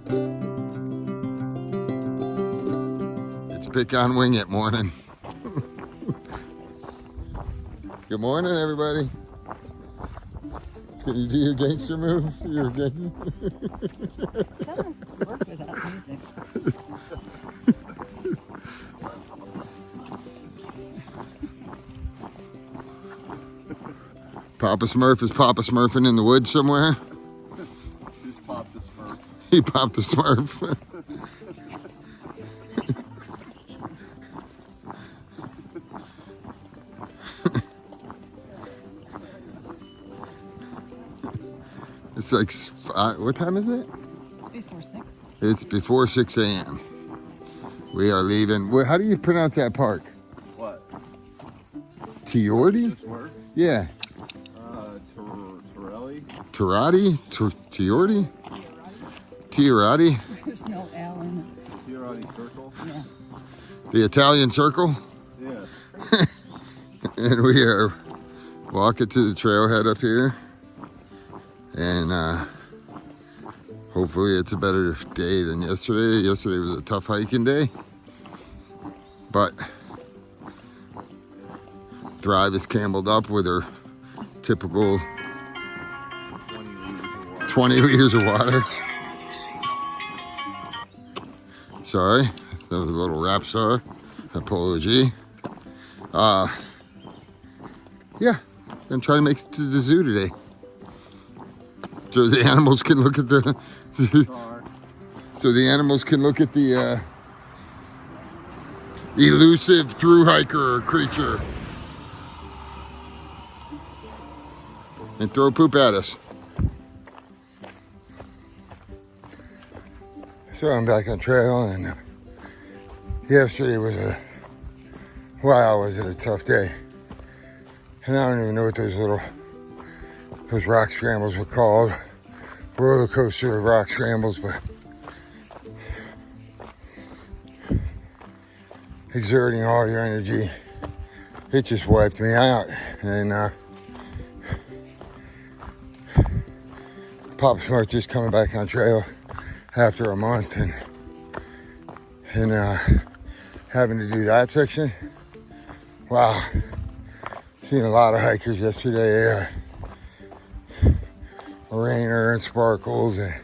It's Pick on Wingit morning. Good morning, everybody. Can you do your gangster move? Your gang- It doesn't work without music. Papa Smurf is Papa Smurfing in the woods somewhere. Just popped the Smurf. He popped the Smurf. It's like, what time is it? It's before 6. It's before 6 a.m. We are leaving. How do you pronounce that park? What? Tiordi? This work? Yeah. Torelli? Tirati? Tiordi? Tiorati? There's no L in Tiorati Circle? it. Yeah. The Italian Circle? Yeah. And we are walking to the trailhead up here. And hopefully it's a better day than yesterday. Yesterday was a tough hiking day. But Thrive is cambled up with her typical 20 liters of water. Sorry, that was a little rap star. Apology. Yeah, gonna try to make it to the zoo today. So the animals can look at the elusive through hiker creature and throw poop at us. So I'm back on trail, and yesterday was a tough day. And I don't even know what those rock scrambles were called. Roller coaster of rock scrambles, but exerting all your energy, it just wiped me out. And Pop Smart just coming back on trail after a month, and having to do that section. Wow, seen a lot of hikers yesterday. Rainer and Sparkles, and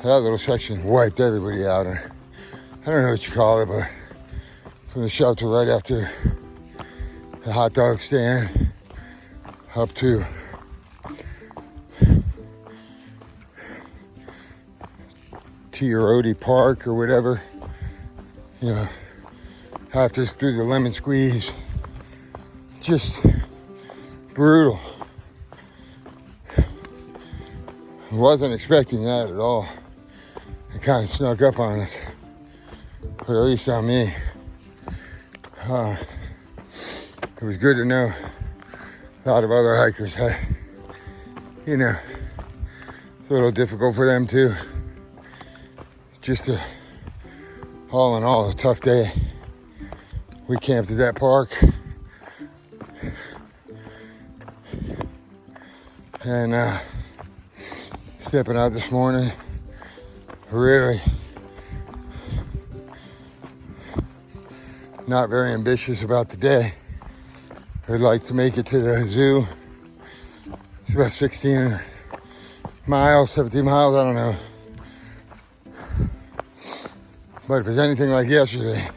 that little section wiped everybody out. And I don't know what you call it, but from the shelter right after the hot dog stand up to Tiorodi Park or whatever, you know, after through the lemon squeeze, just brutal. I wasn't expecting that at all. It kind of snuck up on us, or at least on me. It was good to know a lot of other hikers had, it's a little difficult for them too. Just all in all, a tough day. We camped at that park. And stepping out this morning, really not very ambitious about the day. I'd like to make it to the zoo. It's about 16 miles, 17 miles, I don't know. But if it's anything like yesterday,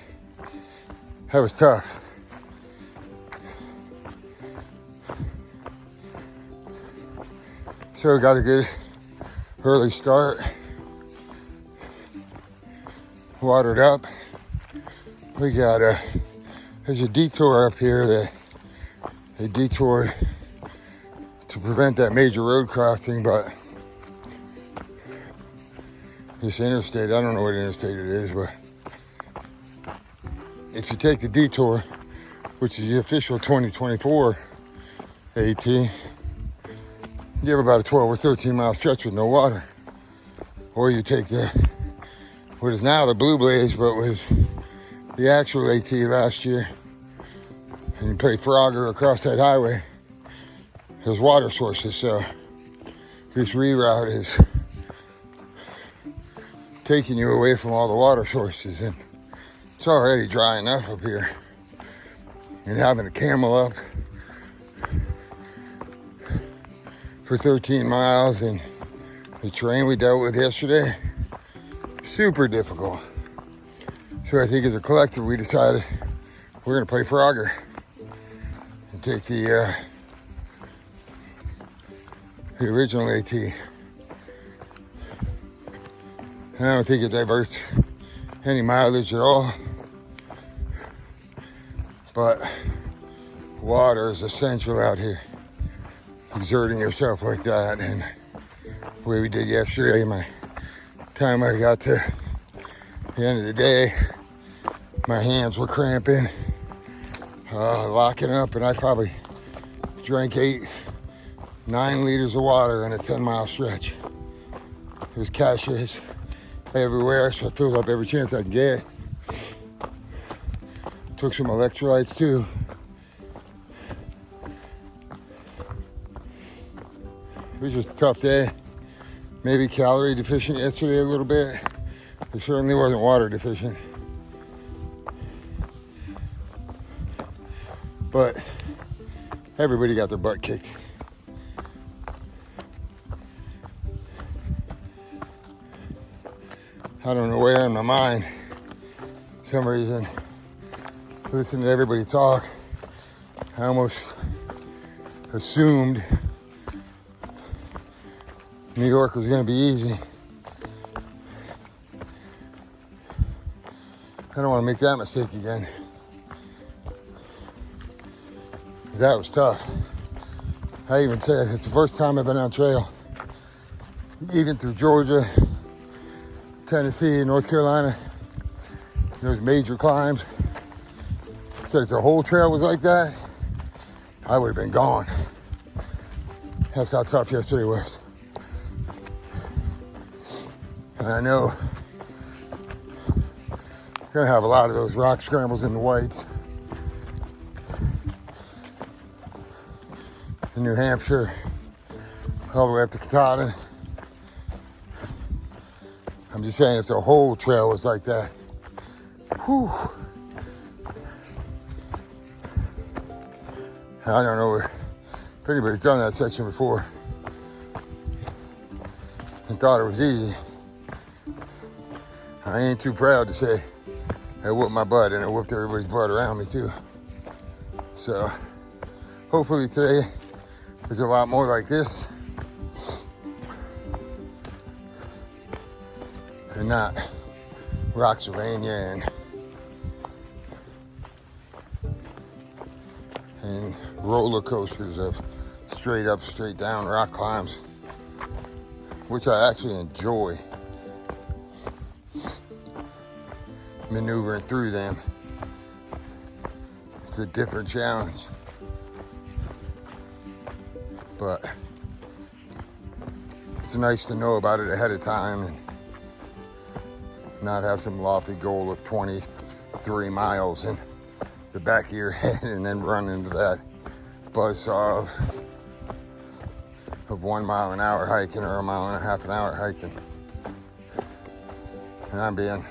that was tough. So we got a good early start. Watered up. We got there's a detour up here that they detoured to prevent that major road crossing, but this interstate, I don't know what interstate it is, but if you take the detour, which is the official 2024 AT, you have about a 12 or 13 mile stretch with no water. Or you take what is now the Blue Blaze, but was the actual AT last year, and you play Frogger across that highway. There's water sources, so this reroute is taking you away from all the water sources, and it's already dry enough up here. And having a camel up for 13 miles and the terrain we dealt with yesterday, super difficult. So I think as a collective, we decided we're gonna play Frogger and take the original AT. And I don't think it diverts any mileage at all, but water is essential out here. Exerting yourself like that, and the way we did yesterday, my time I got to the end of the day, my hands were cramping, locking up, and I probably drank 8-9 liters of water in a 10-mile stretch. There's caches everywhere, so I filled up every chance I can get. Took some electrolytes too. It was just a tough day. Maybe calorie deficient yesterday a little bit. It certainly wasn't water deficient. But everybody got their butt kicked. I don't know where in my mind, for some reason, listening to everybody talk, I almost assumed New York was going to be easy. I don't want to make that mistake again. That was tough. I even said it's the first time I've been on trail, even through Georgia, Tennessee, North Carolina. Those major climbs. I said if the whole trail was like that, I would have been gone. That's how tough yesterday was. And I know we're gonna have a lot of those rock scrambles in the whites. In New Hampshire, all the way up to Katahdin. I'm just saying if the whole trail was like that, whew. I don't know if anybody's done that section before and thought it was easy. I ain't too proud to say I whooped my butt, and I whooped everybody's butt around me too. So hopefully today is a lot more like this and not Rocksylvania and roller coasters of straight up, straight down rock climbs, which I actually enjoy. Maneuvering through them. It's a different challenge. But it's nice to know about it ahead of time and not have some lofty goal of 23 miles in the back of your head and then run into that buzzsaw of 1 mile an hour hiking or 1.5 miles an hour hiking. And I'm being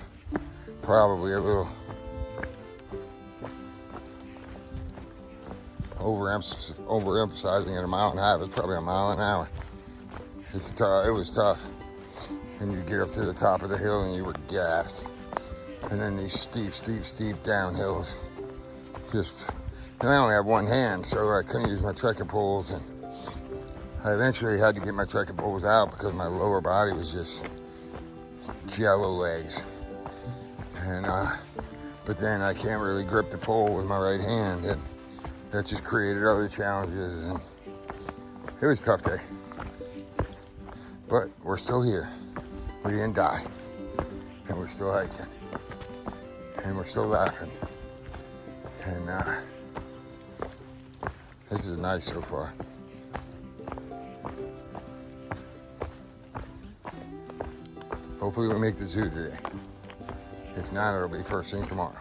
probably a little overemphasizing it. 1.5 miles. It's probably 1 mile an hour. It was tough. And you get up to the top of the hill and you were gassed. And then these steep downhills. And I only have one hand, so I couldn't use my trekking poles. And I eventually had to get my trekking poles out because my lower body was just jello legs. And but then I can't really grip the pole with my right hand, and that just created other challenges. And it was a tough day, but we're still here. We didn't die, and we're still hiking, and we're still laughing. And this is nice so far. Hopefully we make the zoo today. If not, it'll be first thing tomorrow.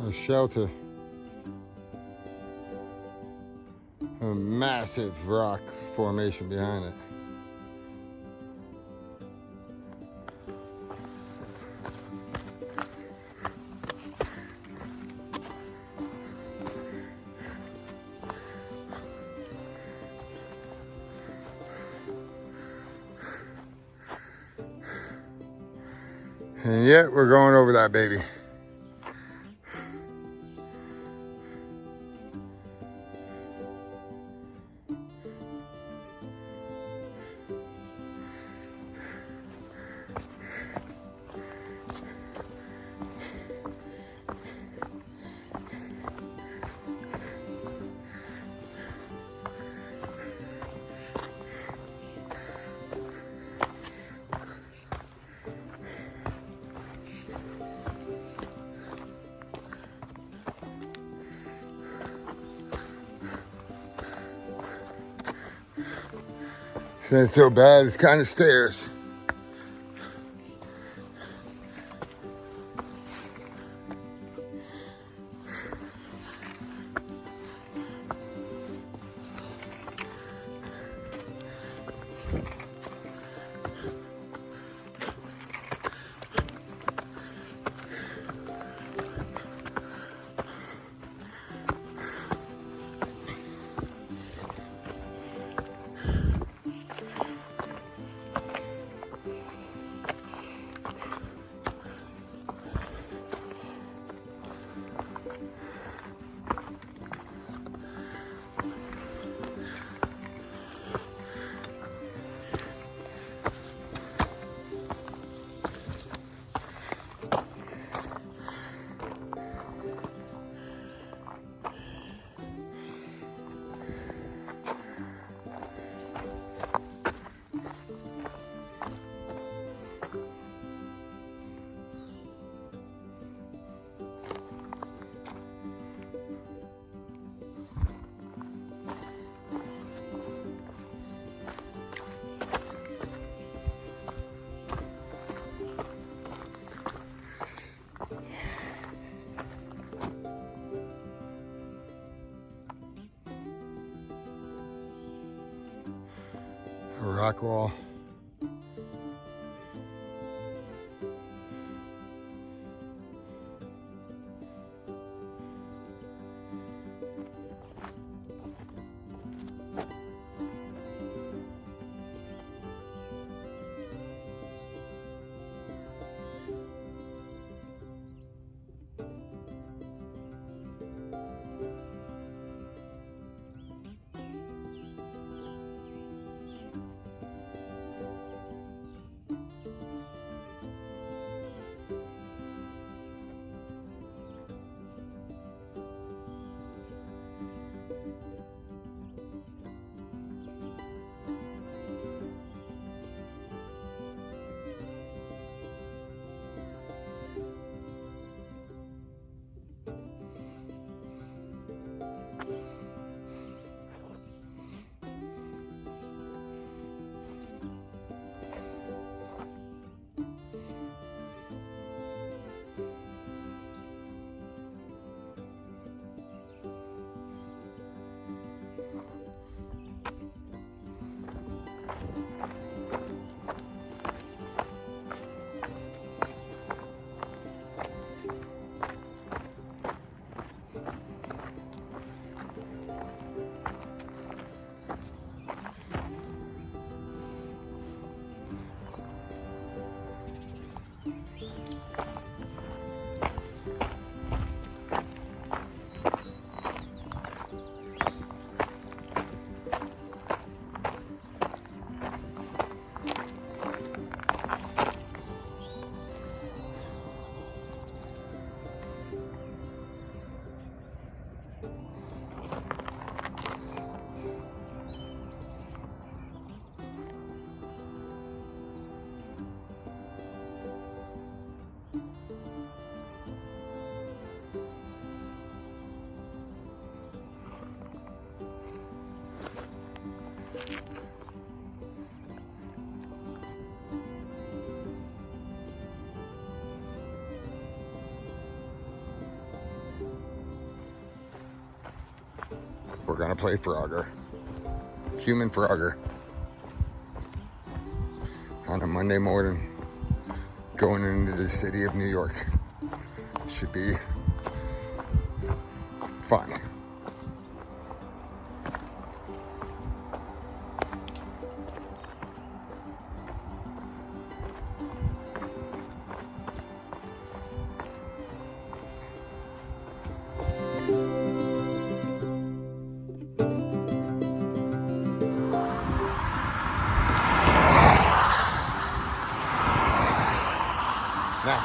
a shelter. A massive rock formation behind it. And yet we're going over that baby. It's not so bad, it's kind of stairs. A rock wall. we're gonna play Frogger. Human Frogger. On a Monday morning, going into the city of New York. Should be fun. Now,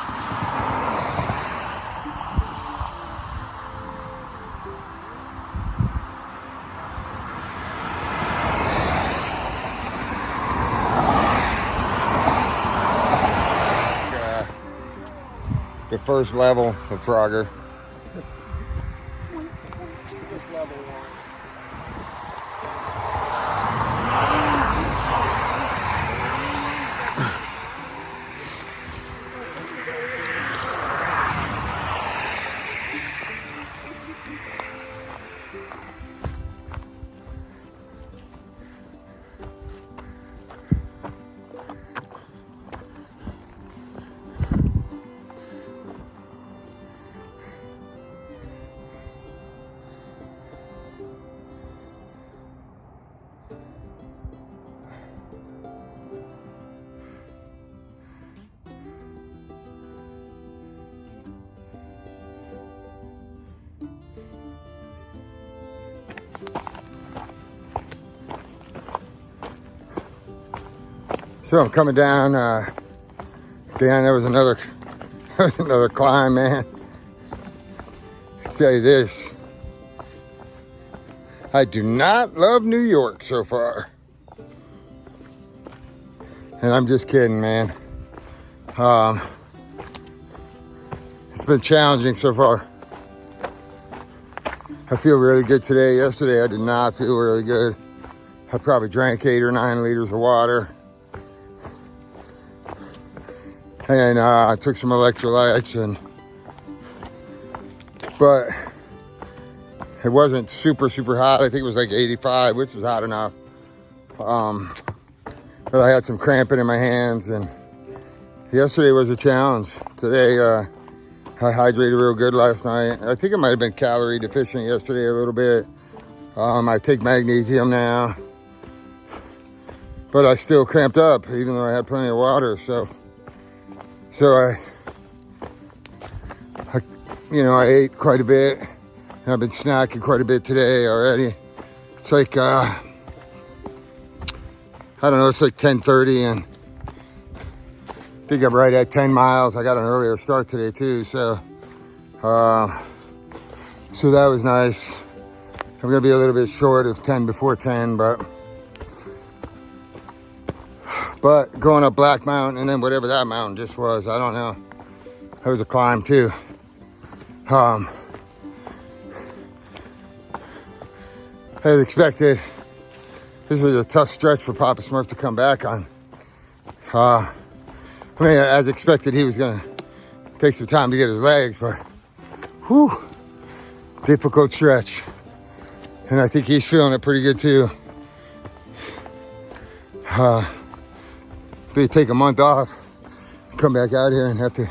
the first level of Frogger. So I'm coming down, Dan, there was another climb, man. I'll tell you this, I do not love New York so far. And I'm just kidding, man. It's been challenging so far. I feel really good today. Yesterday I did not feel really good. I probably drank 8 or 9 liters of water. And I took some electrolytes, but it wasn't super hot. I think it was like 85, which is hot enough. But I had some cramping in my hands, and yesterday was a challenge. Today, I hydrated real good last night. I think it might have been calorie deficient yesterday a little bit. I take magnesium now, but I still cramped up even though I had plenty of water. So I ate quite a bit, and I've been snacking quite a bit today already. It's like, I don't know, it's like 10:30, and I think I'm right at 10 miles. I got an earlier start today too, so that was nice. I'm gonna be a little bit short of 10 before 10, but going up Black Mountain and then whatever that mountain just was, I don't know. That was a climb too. As expected, this was a tough stretch for Papa Smurf to come back on. I mean, as expected, he was gonna take some time to get his legs, but whew, difficult stretch. And I think he's feeling it pretty good too. But you take a month off, come back out here and have to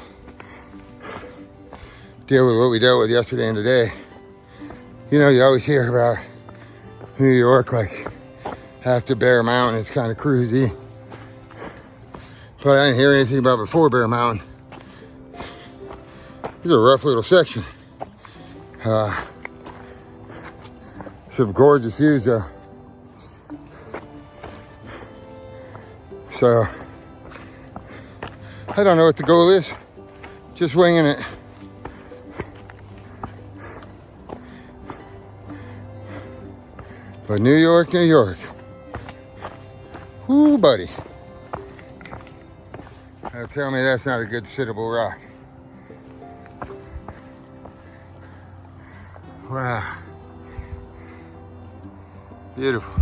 deal with what we dealt with yesterday and today. You know, you always hear about New York, like after Bear Mountain, it's kind of cruisy. But I didn't hear anything about before Bear Mountain. This is a rough little section. Some gorgeous views though. So, I don't know what the goal is. Just winging it. But New York. Whoo, buddy. Now tell me that's not a good sittable rock. Wow. Beautiful.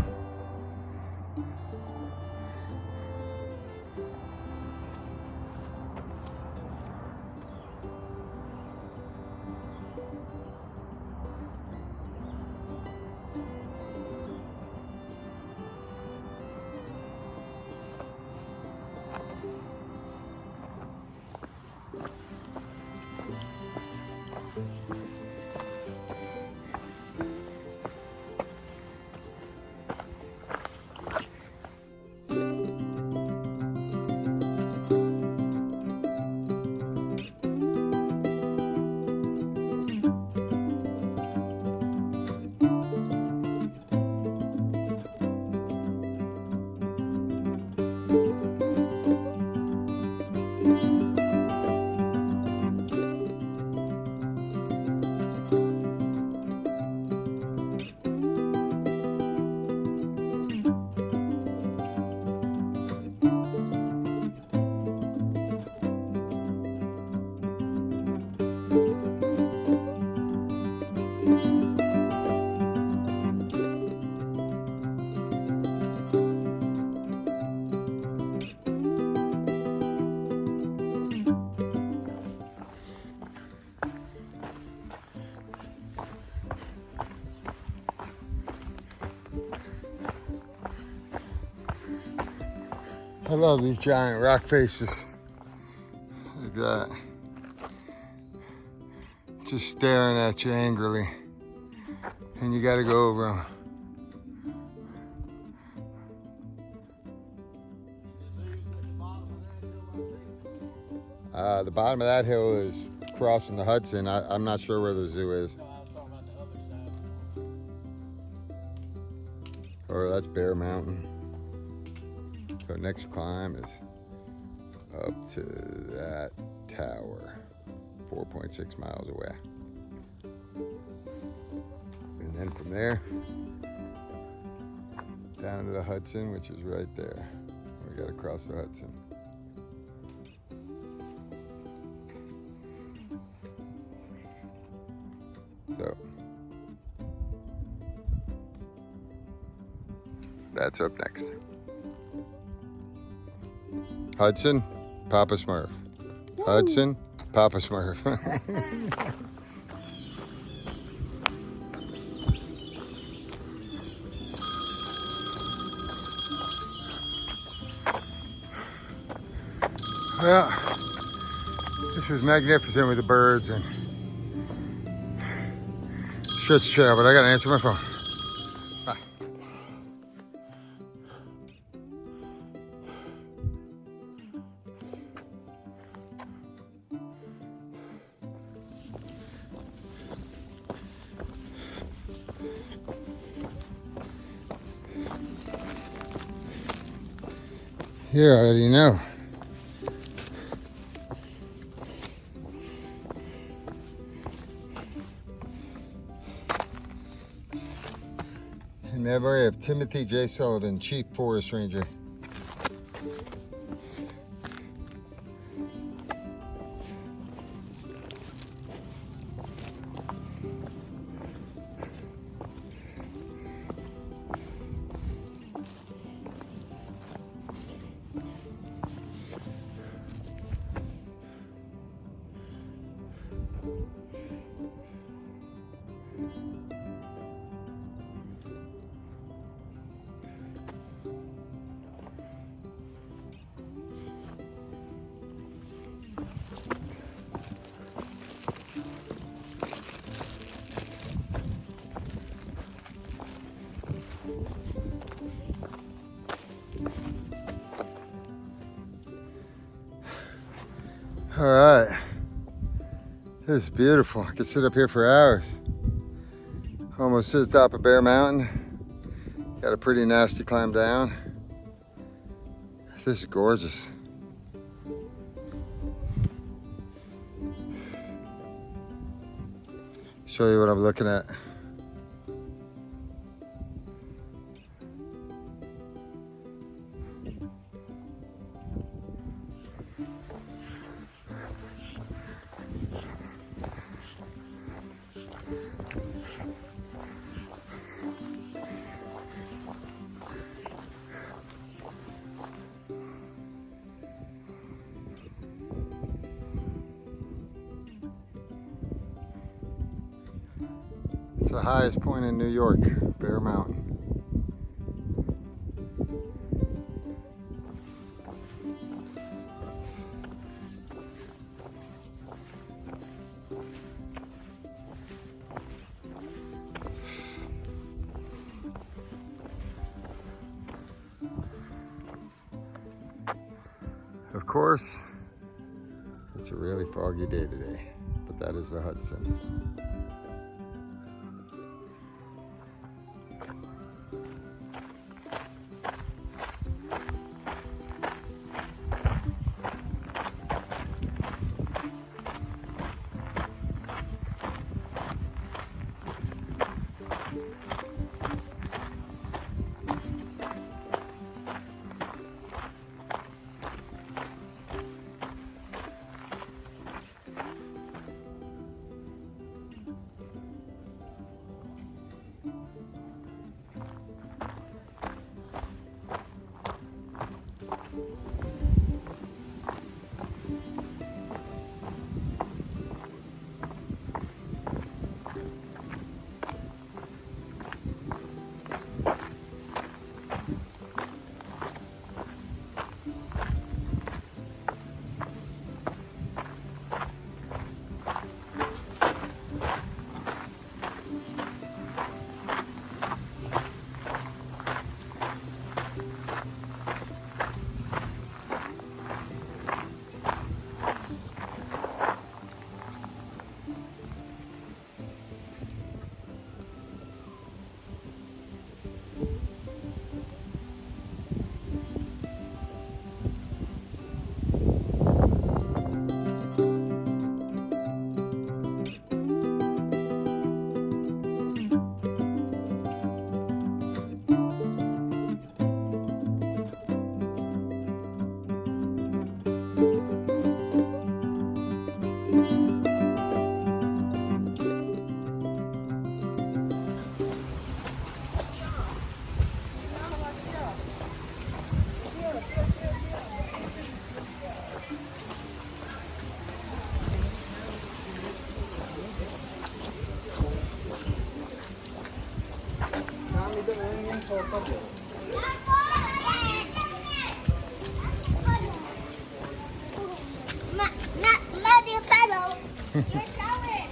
I love these giant rock faces. Like that. Just staring at you angrily. And you gotta go over them. The bottom of that hill is crossing the Hudson. I'm not sure where the zoo is. No, I was talking about the other side. Or that's Bear Mountain. So next climb is up to that tower, 4.6 miles away. And then from there, down to the Hudson, which is right there. We gotta cross the Hudson. So, that's up next. Hudson, Papa Smurf. Woo! Hudson, Papa Smurf. Well, this was magnificent with the birds and stretch trail, but I gotta answer my phone. Bye. You already know. In memory of Timothy J. Sullivan, Chief Forest Ranger. All right, this is beautiful. I could sit up here for hours. Almost to the top of Bear Mountain. Got a pretty nasty climb down. This is gorgeous. Show you what I'm looking at. It's the highest point in New York, Bear Mountain. Of course, it's a really foggy day today, but that is the Hudson. Not your pedal. You're showing.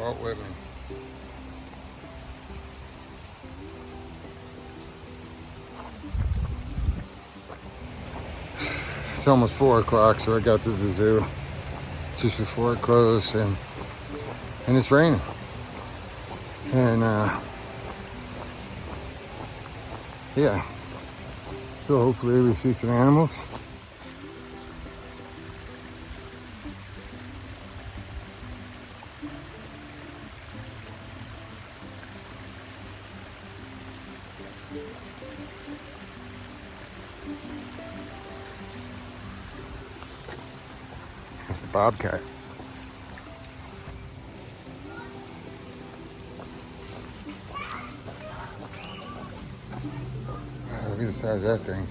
Oh, wait a minute. It's almost 4 o'clock, so I got to the zoo just before it closed, and it's raining. And yeah, so hopefully we see some animals. It's a bobcat. Look at the size of that thing.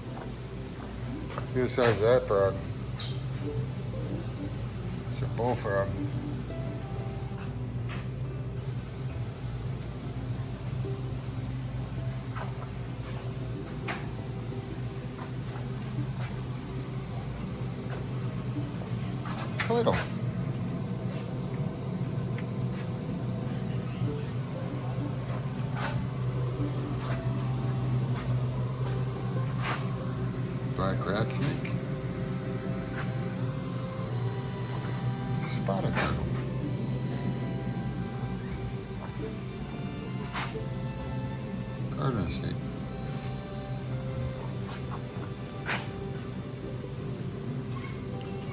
Look at the size of that frog. It's a bullfrog. Little. Black rat snake. Spotted turtle. Garden snake.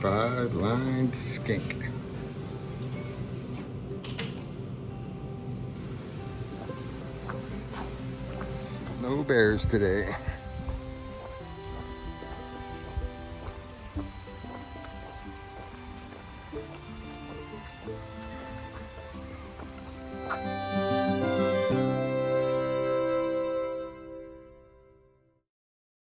Five-lined skink. No bears today.